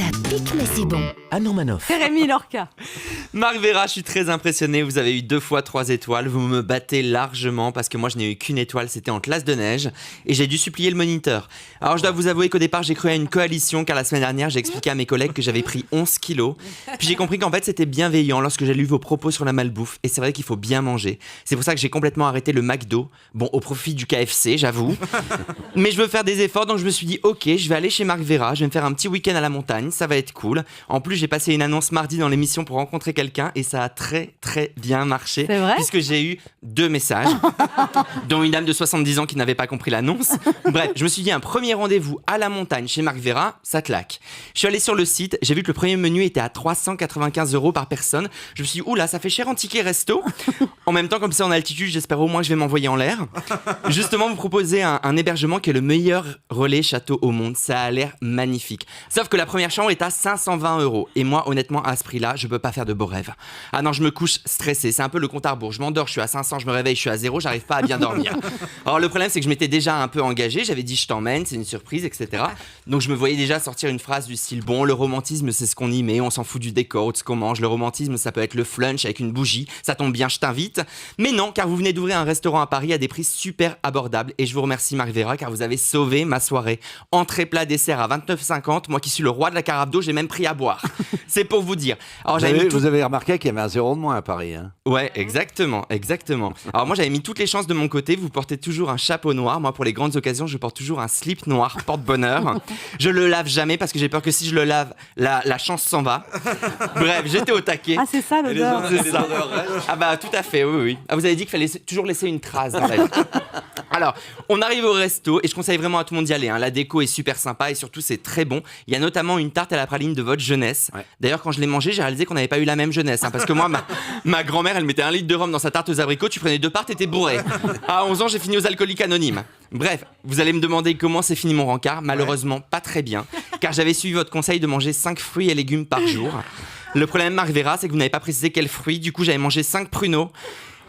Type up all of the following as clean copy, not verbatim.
Ça pique mais c'est bon. Anne Romanoff. Rémi Lorca. Marc Vera, je suis très impressionné. Vous avez eu 2 fois 3 étoiles. Vous me battez largement parce que moi, je n'ai eu qu'une étoile. C'était en classe de neige et j'ai dû supplier le moniteur. Alors, je dois vous avouer qu'au départ, j'ai cru à une coalition car la semaine dernière, j'ai expliqué à mes collègues que j'avais pris 11 kilos. Puis j'ai compris qu'en fait, c'était bienveillant lorsque j'ai lu vos propos sur la malbouffe. Et c'est vrai qu'il faut bien manger. C'est pour ça que j'ai complètement arrêté le McDo. Bon, au profit du KFC, j'avoue. Mais je veux faire des efforts, donc je me suis dit, ok, je vais aller chez Marc Vera. Je vais me faire un petit week-end à la montagne. Ça va être cool. En plus, j'ai passé une annonce mardi dans l'émission pour rencontrer quelqu'un et ça a très très bien marché. C'est vrai ? Puisque j'ai eu 2 messages, dont une dame de 70 ans qui n'avait pas compris l'annonce. Bref, je me suis dit un premier rendez-vous à la montagne chez Marc Vera, ça claque. Je suis allé sur le site, j'ai vu que le premier menu était à 395 € par personne. Je me suis dit, oula, ça fait cher en ticket resto. En même temps, comme c'est en altitude, j'espère au moins que je vais m'envoyer en l'air. Justement, vous proposez un hébergement qui est le meilleur relais château au monde. Ça a l'air magnifique. Sauf que la première chambre est à 520 €. Et moi, honnêtement, à ce prix-là, je peux pas faire de beaux rêves. Ah non, je me couche stressé. C'est un peu le compte à rebours. Je m'endors, je suis à 500, je me réveille, je suis à 0, j'arrive pas à bien dormir. Alors le problème, c'est que je m'étais déjà un peu engagé. J'avais dit, je t'emmène, c'est une surprise, etc. Donc je me voyais déjà sortir une phrase du style, bon, le romantisme, c'est ce qu'on y met. On s'en fout du décor, de ce qu'on mange. Le romantisme, ça peut être le flunch avec une bougie. Ça tombe bien, je t'invite. Mais non, car vous venez d'ouvrir un restaurant à Paris à des prix super abordables. Et je vous remercie, Marc Vera, car vous avez sauvé ma soirée. Entrée, plat, dessert à 29,50. Moi qui suis le roi de la carafe d'eau, j'ai même pris à boire. C'est pour vous dire. Alors, Vous avez remarqué qu'il y avait un 0 de moins à Paris. Hein. Ouais, exactement. Alors moi, j'avais mis toutes les chances de mon côté. Vous portez toujours un chapeau noir. Moi, pour les grandes occasions, je porte toujours un slip noir, porte-bonheur. Je le lave jamais parce que j'ai peur que si je le lave, la chance s'en va. Bref, j'étais au taquet. Ah, c'est ça l'odeur. C'est ça. Ah bah tout à fait, oui. Ah, vous avez dit qu'il fallait toujours laisser une trace dans la vie. Alors, on arrive au resto et je conseille vraiment à tout le monde d'y aller. Hein. La déco est super sympa et surtout c'est très bon. Il y a notamment une tarte à la praline de votre jeunesse. Ouais. D'ailleurs, quand je l'ai mangée, j'ai réalisé qu'on n'avait pas eu la même jeunesse. Hein, parce que moi, ma grand-mère, elle mettait 1 litre de rhum dans sa tarte aux abricots. Tu prenais 2 parts, t'étais bourré. À 11 ans, j'ai fini aux alcooliques anonymes. Bref, vous allez me demander comment s'est fini mon rencard. Malheureusement, pas très bien. Car j'avais suivi votre conseil de manger 5 fruits et légumes par jour. Le problème, Marc Vera, c'est que vous n'avez pas précisé quels fruits. Du coup, j'avais mangé 5 pruneaux.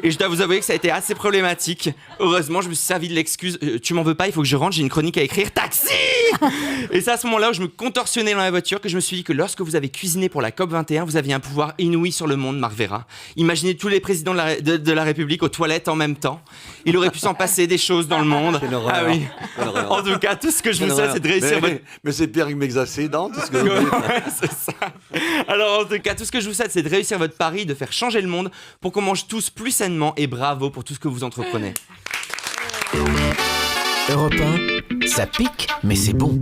Et je dois vous avouer que ça a été assez problématique. Heureusement, je me suis servi de l'excuse. Tu m'en veux pas, il faut que je rentre, j'ai une chronique à écrire. Taxi! Et c'est à ce moment-là où je me contorsionnais dans la voiture que je me suis dit que lorsque vous avez cuisiné pour la COP21, vous aviez un pouvoir inouï sur le monde, Marc Vera. Imaginez tous les présidents de la République aux toilettes en même temps. Il aurait pu s'en passer des choses dans le monde. Ah oui. En tout cas, tout ce que je vous souhaite, c'est de réussir votre... Mais c'est pire que mes accidents, tout ce que vous dites. Ouais, c'est ça. Alors, en tout cas, tout ce que je vous souhaite, c'est de réussir votre pari, de faire changer le monde pour qu'on mange tous plus sainement et bravo pour tout ce que vous entreprenez. Europe 1, ça pique, mais c'est bon.